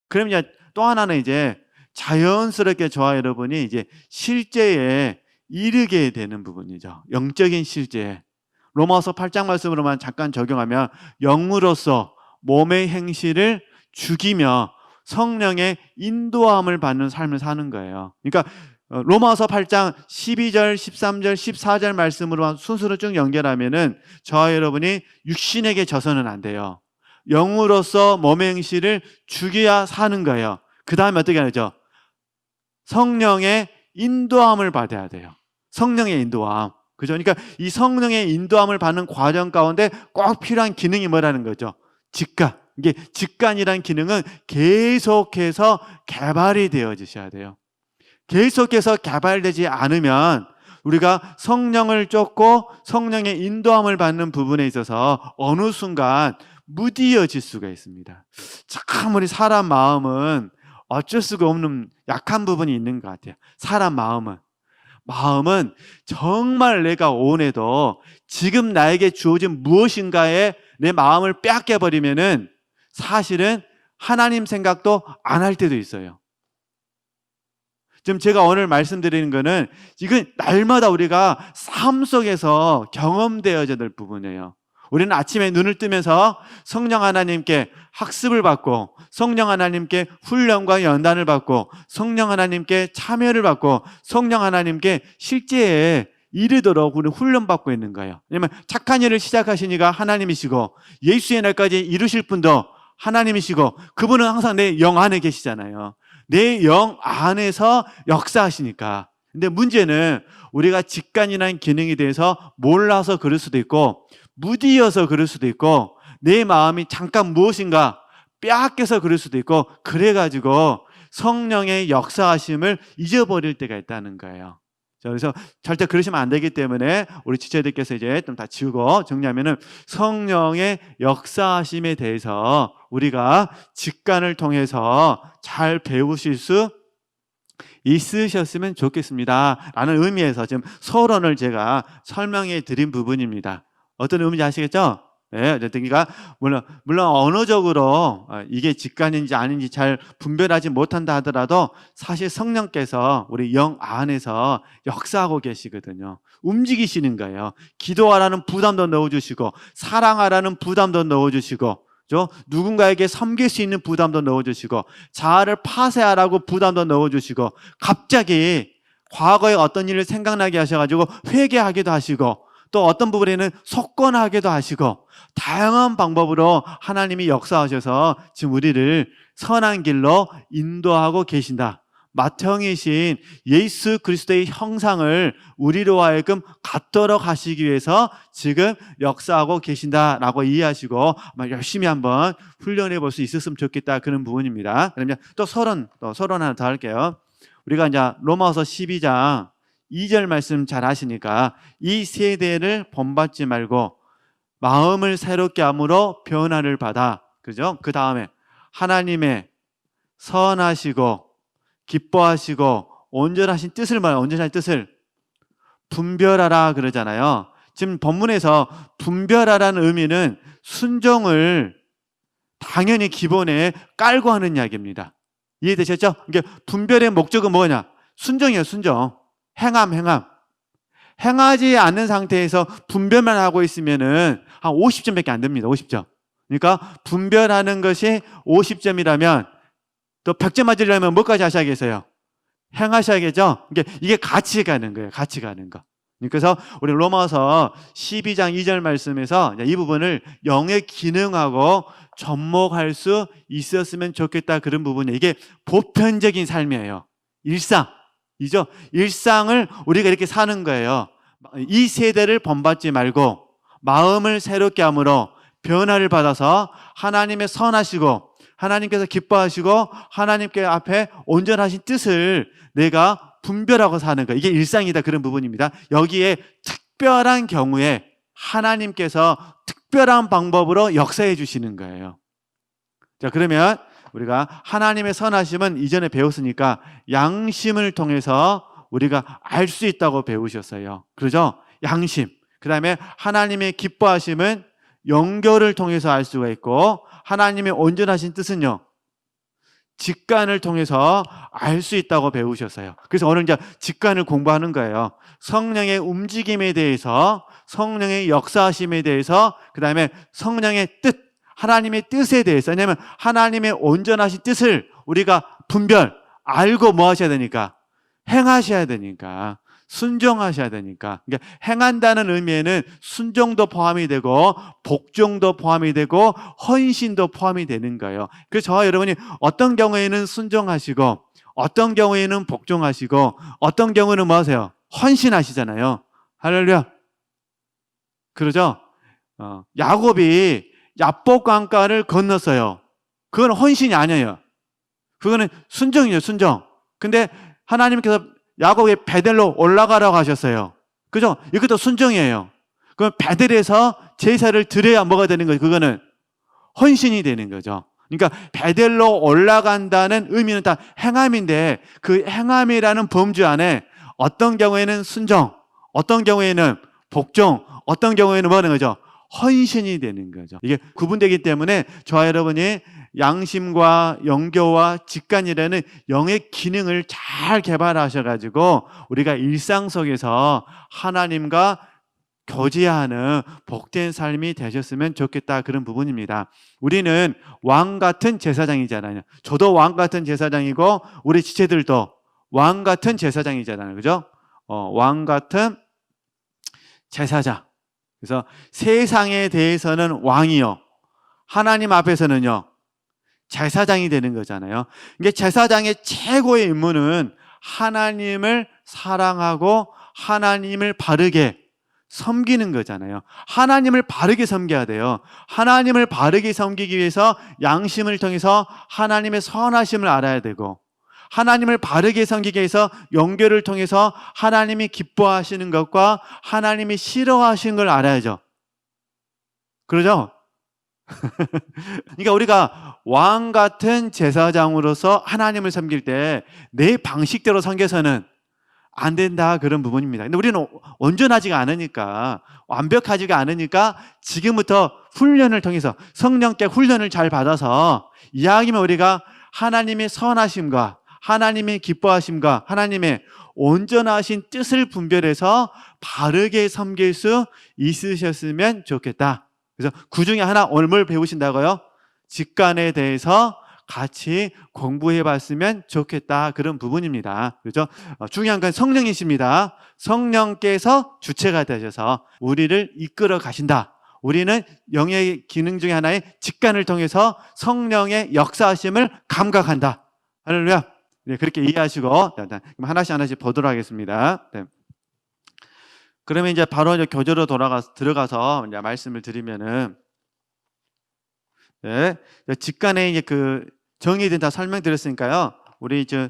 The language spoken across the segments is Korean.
그럼 이제 또 하나는 이제 자연스럽게 저와 여러분이 이제 실제에 이르게 되는 부분이죠. 영적인 실제. 로마서 8장 말씀으로만 잠깐 적용하면 영으로서 몸의 행실을 죽이며 성령의 인도함을 받는 삶을 사는 거예요. 그러니까 로마서 8장 12절, 13절, 14절 말씀으로 순서로 쭉 연결하면은 저와 여러분이 육신에게 져서는 안 돼요. 영으로서 몸의 행실을 죽여야 사는 거예요. 그 다음에 어떻게 하죠? 성령의 인도함을 받아야 돼요. 성령의 인도함. 그죠? 그러니까 이 성령의 인도함을 받는 과정 가운데 꼭 필요한 기능이 뭐라는 거죠? 직관. 이게 직관이란 기능은 계속해서 개발이 되어지셔야 돼요. 계속해서 개발되지 않으면 우리가 성령을 쫓고 성령의 인도함을 받는 부분에 있어서 어느 순간 무디어질 수가 있습니다. 참 우리 사람 마음은 어쩔 수가 없는 약한 부분이 있는 것 같아요. 사람 마음은 정말 내가 원해도 지금 나에게 주어진 무엇인가에 내 마음을 빼앗겨버리면은 사실은 하나님 생각도 안 할 때도 있어요. 지금 제가 오늘 말씀드리는 거는 이건 날마다 우리가 삶 속에서 경험되어져야 될 부분이에요. 우리는 아침에 눈을 뜨면서 성령 하나님께 학습을 받고 성령 하나님께 훈련과 연단을 받고 성령 하나님께 참여를 받고 성령 하나님께 실제에 이르도록 우리는 훈련받고 있는 거예요. 왜냐하면 착한 일을 시작하시니까 하나님이시고 예수의 날까지 이루실 분도 하나님이시고 그분은 항상 내 영 안에 계시잖아요. 내 영 안에서 역사하시니까. 근데 문제는 우리가 직관이라는 기능에 대해서 몰라서 그럴 수도 있고 무디어서 그럴 수도 있고 내 마음이 잠깐 무엇인가 빼앗겨서 그럴 수도 있고 그래가지고 성령의 역사하심을 잊어버릴 때가 있다는 거예요. 그래서 절대 그러시면 안 되기 때문에 우리 지체들께서 이제 좀 다 지우고 정리하면은 성령의 역사하심에 대해서 우리가 직관을 통해서 잘 배우실 수 있으셨으면 좋겠습니다 라는 의미에서 지금 서론을 제가 설명해 드린 부분입니다. 어떤 의미인지 아시겠죠? 네, 그러니까 물론 언어적으로 이게 직관인지 아닌지 잘 분별하지 못한다 하더라도 사실 성령께서 우리 영 안에서 역사하고 계시거든요. 움직이시는 거예요. 기도하라는 부담도 넣어주시고 사랑하라는 부담도 넣어주시고 누군가에게 섬길 수 있는 부담도 넣어주시고 자아를 파쇄하라고 부담도 넣어주시고 갑자기 과거에 어떤 일을 생각나게 하셔가지고 회개하기도 하시고 또 어떤 부분에는 속건하기도 하시고 다양한 방법으로 하나님이 역사하셔서 지금 우리를 선한 길로 인도하고 계신다. 맏형이신 예수 그리스도의 형상을 우리로 하여금 갖도록 하시기 위해서 지금 역사하고 계신다라고 이해하시고 아마 열심히 한번 훈련해 볼 수 있었으면 좋겠다 그런 부분입니다. 그러면 또 서론 하나 더 할게요. 우리가 이제 로마서 12장 2절 말씀 잘 아시니까 이 세대를 본받지 말고 마음을 새롭게 함으로 변화를 받아. 그죠? 그 다음에 하나님의 선하시고 기뻐하시고 온전하신 뜻을 말해요. 온전한 뜻을 분별하라 그러잖아요. 지금 본문에서 분별하라는 의미는 순종을 당연히 기본에 깔고 하는 이야기입니다. 이해되셨죠? 이게 분별의 목적은 뭐냐? 순종이에요. 순종. 행함. 행하지 않는 상태에서 분별만 하고 있으면은 한 50점밖에 안 됩니다. 50점. 그러니까 분별하는 것이 50점이라면 또 100점 맞으려면 뭐까지 하셔야겠어요? 행하셔야겠죠? 이게 같이 가는 거예요. 같이 가는 거. 그래서 우리 로마서 12장 2절 말씀에서 이 부분을 영의 기능하고 접목할 수 있었으면 좋겠다 그런 부분이에요. 이게 보편적인 삶이에요. 일상이죠. 일상을 우리가 이렇게 사는 거예요. 이 세대를 본받지 말고 마음을 새롭게 함으로 변화를 받아서 하나님의 선하시고 하나님께서 기뻐하시고 하나님께 앞에 온전하신 뜻을 내가 분별하고 사는 거. 이게 일상이다 그런 부분입니다. 여기에 특별한 경우에 하나님께서 특별한 방법으로 역사해 주시는 거예요. 자, 그러면 우리가 하나님의 선하심은 이전에 배웠으니까 양심을 통해서 우리가 알 수 있다고 배우셨어요. 그러죠? 양심. 그 다음에 하나님의 기뻐하심은 연결을 통해서 알 수가 있고 하나님의 온전하신 뜻은요 직관을 통해서 알 수 있다고 배우셨어요. 그래서 오늘 이제 직관을 공부하는 거예요. 성령의 움직임에 대해서, 성령의 역사하심에 대해서, 그 다음에 성령의 뜻, 하나님의 뜻에 대해서. 왜냐하면 하나님의 온전하신 뜻을 우리가 분별, 알고 뭐 하셔야 되니까? 행하셔야 되니까. 순종하셔야 되니까. 그러니까 행한다는 의미에는 순종도 포함이 되고 복종도 포함이 되고 헌신도 포함이 되는 거예요. 그래서 저와 여러분이 어떤 경우에는 순종하시고 어떤 경우에는 복종하시고 어떤 경우는 뭐 하세요? 헌신하시잖아요. 할렐루야. 그러죠? 야곱이 야복 강가를 건넜어요. 그건 헌신이 아니에요. 그거는 순종이에요, 순종. 근데 하나님께서 야곱의 베델로 올라가라고 하셨어요. 그죠? 이것도 순종이에요. 그럼 베델에서 제사를 드려야 뭐가 되는 거죠? 그거는 헌신이 되는 거죠. 그러니까 베델로 올라간다는 의미는 다 행함인데 그 행함이라는 범주 안에 어떤 경우에는 순종, 어떤 경우에는 복종, 어떤 경우에는 뭐 하는 거죠? 헌신이 되는 거죠. 이게 구분되기 때문에 저와 여러분이 양심과 영교와 직관이라는 영의 기능을 잘 개발하셔가지고 우리가 일상 속에서 하나님과 교제하는 복된 삶이 되셨으면 좋겠다, 그런 부분입니다. 우리는 왕 같은 제사장이잖아요. 저도 왕 같은 제사장이고 우리 지체들도 왕 같은 제사장이잖아요. 그죠? 왕 같은 제사장. 그래서 세상에 대해서는 왕이요, 하나님 앞에서는요 제사장이 되는 거잖아요. 이게 제사장의 최고의 임무는 하나님을 사랑하고 하나님을 바르게 섬기는 거잖아요. 하나님을 바르게 섬겨야 돼요. 하나님을 바르게 섬기기 위해서 양심을 통해서 하나님의 선하심을 알아야 되고, 하나님을 바르게 섬기기 위해서 영교를 통해서 하나님이 기뻐하시는 것과 하나님이 싫어하시는 걸 알아야죠. 그러죠? 그러니까 우리가 왕 같은 제사장으로서 하나님을 섬길 때 내 방식대로 섬겨서는 안 된다, 그런 부분입니다. 근데 우리는 온전하지가 않으니까, 완벽하지가 않으니까 지금부터 훈련을 통해서 성령께 훈련을 잘 받아서 이야기면 우리가 하나님의 선하심과 하나님의 기뻐하심과 하나님의 온전하신 뜻을 분별해서 바르게 섬길 수 있으셨으면 좋겠다. 그래서 그 중에 하나 오늘 뭘 배우신다고요? 직관에 대해서 같이 공부해 봤으면 좋겠다, 그런 부분입니다. 그렇죠? 중요한 건 성령이십니다. 성령께서 주체가 되셔서 우리를 이끌어 가신다. 우리는 영의 기능 중에 하나의 직관을 통해서 성령의 역사하심을 감각한다. 할렐루야. 네, 그렇게 이해하시고 하나씩 보도록 하겠습니다. 네. 그러면 이제 바로 이제 교재로 들어가서 이제 말씀을 드리면은, 네, 직관에 이제 그 정의된 다 설명드렸으니까요. 우리 이제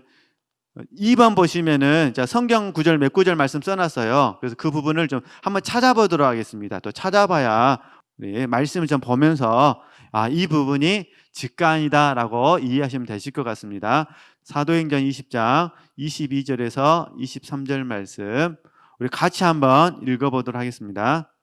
2번 보시면은 성경 구절 몇 구절 말씀 써놨어요. 그래서 그 부분을 좀 한번 찾아보도록 하겠습니다. 또 찾아봐야 우리 말씀을 좀 보면서 이 부분이 직관이다라고 이해하시면 되실 것 같습니다. 사도행전 20장 22절에서 23절 말씀 우리 같이 한번 읽어보도록 하겠습니다.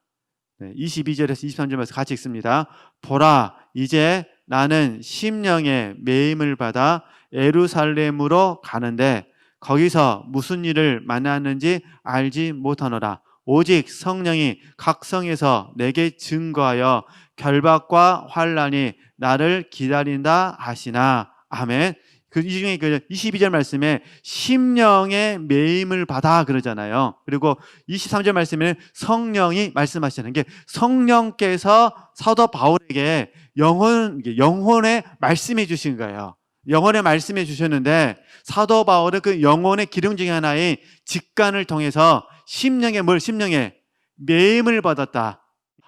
22절에서 23절 말씀 같이 읽습니다. 보라, 이제 나는 심령의 매임을 받아 예루살렘으로 가는데 거기서 무슨 일을 만났는지 알지 못하노라. 오직 성령이 각 성에서 내게 증거하여 결박과 환난이 나를 기다린다 하시나. 아멘. 이 중에 그 22절 말씀에 심령의 매임을 받아 그러잖아요. 그리고 23절 말씀에는 성령이 말씀하시는 게, 성령께서 사도 바울에게 영혼에 말씀해 주신 거예요. 영혼에 말씀해 주셨는데 사도 바울은 그 영혼의 기능 중에 하나의 직관을 통해서 심령의 매임을 받았다.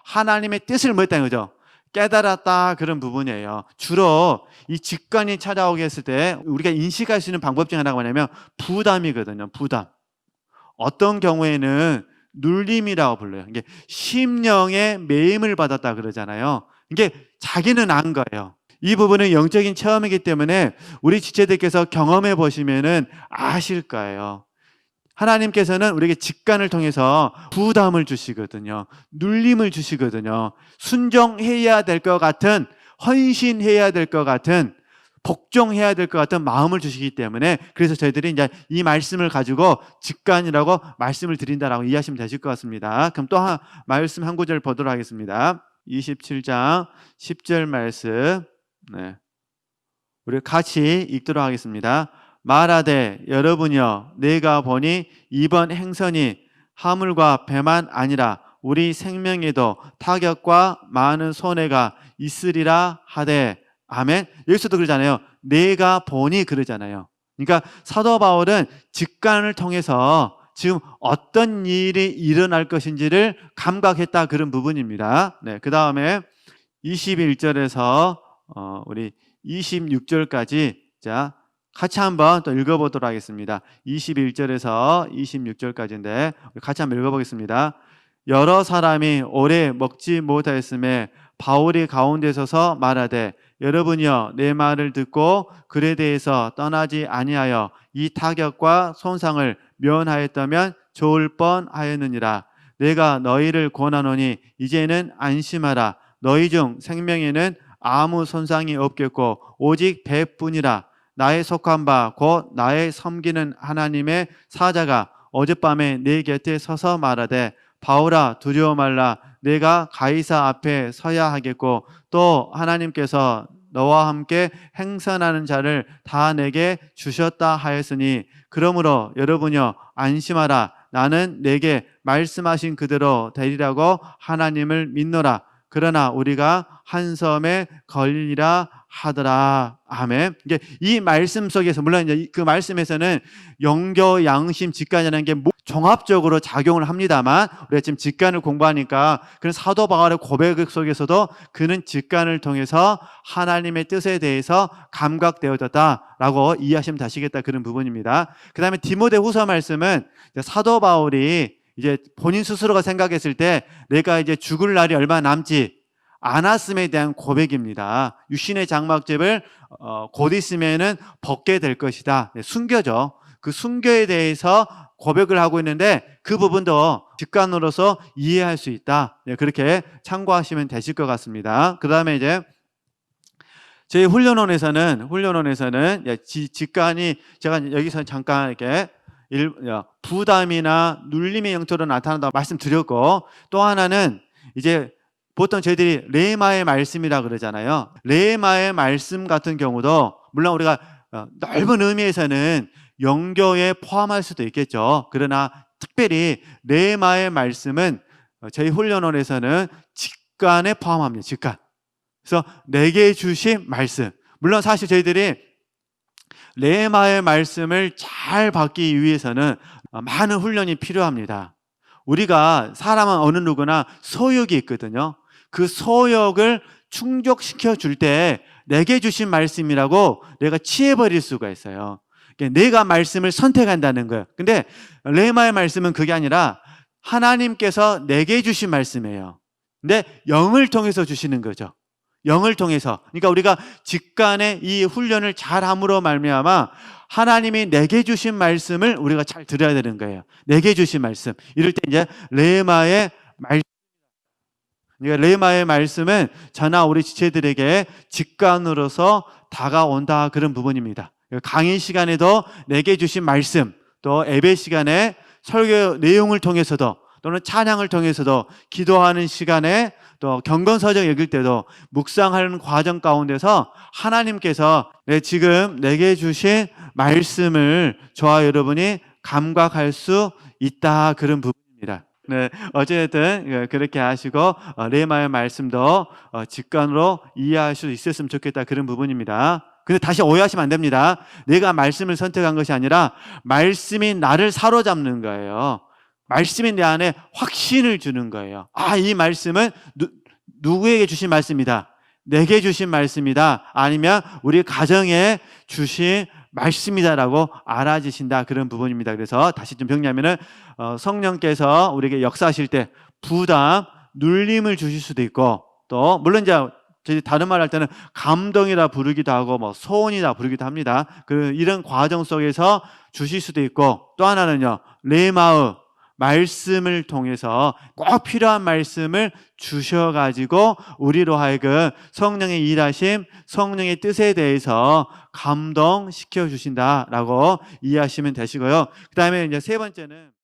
하나님의 뜻을 뭐 했다는 거죠? 깨달았다, 그런 부분이에요. 주로 이 직관이 찾아오게 했을 때 우리가 인식할 수 있는 방법 중 하나가 뭐냐면 부담이거든요. 부담. 어떤 경우에는 눌림이라고 불러요. 이게 심령의 매임을 받았다 그러잖아요. 이게 자기는 안 거예요. 이 부분은 영적인 체험이기 때문에 우리 지체들께서 경험해 보시면은 아실 거예요. 하나님께서는 우리에게 직관을 통해서 부담을 주시거든요. 눌림을 주시거든요. 순종해야 될 것 같은, 헌신해야 될 것 같은 복종해야 될 것 같은 마음을 주시기 때문에 그래서 저희들이 이제 이 말씀을 가지고 직간이라고 말씀을 드린다라고 이해하시면 되실 것 같습니다. 그럼 또 말씀 한 구절 보도록 하겠습니다. 27장 10절 말씀. 네. 우리 같이 읽도록 하겠습니다. 말하되 여러분이여 내가 보니 이번 행선이 하물과 배만 아니라 우리 생명에도 타격과 많은 손해가 있으리라 하되. 아멘. 여기서도 그러잖아요. 내가 보니 그러잖아요. 그러니까 사도 바울은 직관을 통해서 지금 어떤 일이 일어날 것인지를 감각했다 그런 부분입니다. 네, 그 다음에 21절에서 우리 26절까지 자 같이 한번 또 읽어보도록 하겠습니다. 21절에서 26절까지인데 같이 한번 읽어보겠습니다. 여러 사람이 오래 먹지 못하였음에 바울이 가운데 서서 말하되 여러분이여 내 말을 듣고 글에 대해서 떠나지 아니하여 이 타격과 손상을 면하였다면 좋을 뻔하였느니라. 내가 너희를 권하노니 이제는 안심하라. 너희 중 생명에는 아무 손상이 없겠고 오직 배뿐이라. 나의 속한 바 곧 나의 섬기는 하나님의 사자가 어젯밤에 내 곁에 서서 말하되 바울아 두려워 말라. 내가 가이사 앞에 서야 하겠고 또 하나님께서 너와 함께 행선하는 자를 다 내게 주셨다 하였으니 그러므로 여러분이여 안심하라. 나는 내게 말씀하신 그대로 되리라고 하나님을 믿노라. 그러나 우리가 한 섬에 걸리라 하더라. 아멘. 이제 이 말씀 속에서 물론 이제 그 말씀에서는 영교, 양심, 직간이라는 게 종합적으로 작용을 합니다만 우리가 지금 직간을 공부하니까 그런 사도 바울의 고백 속에서도 그는 직간을 통해서 하나님의 뜻에 대해서 감각되어졌다라고 이해하시면 되시겠다 그런 부분입니다. 그 다음에 디모데후서 말씀은 사도 바울이 이제 본인 스스로가 생각했을 때 내가 이제 죽을 날이 얼마 남지 않았음에 대한 고백입니다. 육신의 장막집을 곧 있으면은 벗게 될 것이다. 네, 순교죠. 그 순교에 대해서 고백을 하고 있는데 그 부분도 직관으로서 이해할 수 있다. 네, 그렇게 참고하시면 되실 것 같습니다. 그 다음에 이제 저희 훈련원에서는 직관이 제가 여기서 잠깐 이렇게 부담이나 눌림의 형태로 나타난다고 말씀드렸고 또 하나는 이제 보통 저희들이 레마의 말씀이라 그러잖아요. 레마의 말씀 같은 경우도 물론 우리가 넓은 의미에서는 영교에 포함할 수도 있겠죠. 그러나 특별히 레마의 말씀은 저희 훈련원에서는 직관에 포함합니다. 직관. 그래서 내게 주신 말씀. 물론 사실 저희들이 레마의 말씀을 잘 받기 위해서는 많은 훈련이 필요합니다. 우리가 사람은 어느 누구나 소욕이 있거든요. 그 소욕을 충족시켜 줄 때 내게 주신 말씀이라고 내가 취해버릴 수가 있어요. 내가 말씀을 선택한다는 거예요. 근데 레마의 말씀은 그게 아니라 하나님께서 내게 주신 말씀이에요. 근데 영을 통해서 주시는 거죠. 영을 통해서. 그러니까 우리가 직간에 이 훈련을 잘함으로 말미암아 하나님이 내게 주신 말씀을 우리가 잘 들어야 되는 거예요. 내게 주신 말씀. 이럴 때 이제 레마의 말씀. 그러니까 레마의 말씀은 저나 우리 지체들에게 직관으로서 다가온다 그런 부분입니다. 강의 시간에도 내게 주신 말씀, 또 예배 시간에 설교 내용을 통해서도 또는 찬양을 통해서도 기도하는 시간에 또 경건서적 읽을 때도 묵상하는 과정 가운데서 하나님께서 지금 내게 주신 말씀을 저와 여러분이 감각할 수 있다 그런 부분입니다. 네, 어쨌든 그렇게 하시고 레마의 말씀도 직관으로 이해할 수 있었으면 좋겠다 그런 부분입니다. 근데 다시 오해하시면 안 됩니다. 내가 말씀을 선택한 것이 아니라 말씀이 나를 사로잡는 거예요. 말씀이 내 안에 확신을 주는 거예요. 아, 이 말씀은 누구에게 주신 말씀이다. 내게 주신 말씀이다. 아니면 우리 가정에 주신 말씀이다라고 알아지신다. 그런 부분입니다. 그래서 다시 좀 정리하면은 성령께서 우리에게 역사하실 때 부담, 눌림을 주실 수도 있고 또 물론 이제 저희 다른 말 할 때는 감동이라 부르기도 하고 뭐 소원이라 부르기도 합니다. 이런 과정 속에서 주실 수도 있고 또 하나는요 레마의 말씀을 통해서 꼭 필요한 말씀을 주셔가지고 우리로 하여금 성령의 일하심, 성령의 뜻에 대해서 감동시켜 주신다라고 이해하시면 되시고요. 그 다음에 이제 세 번째는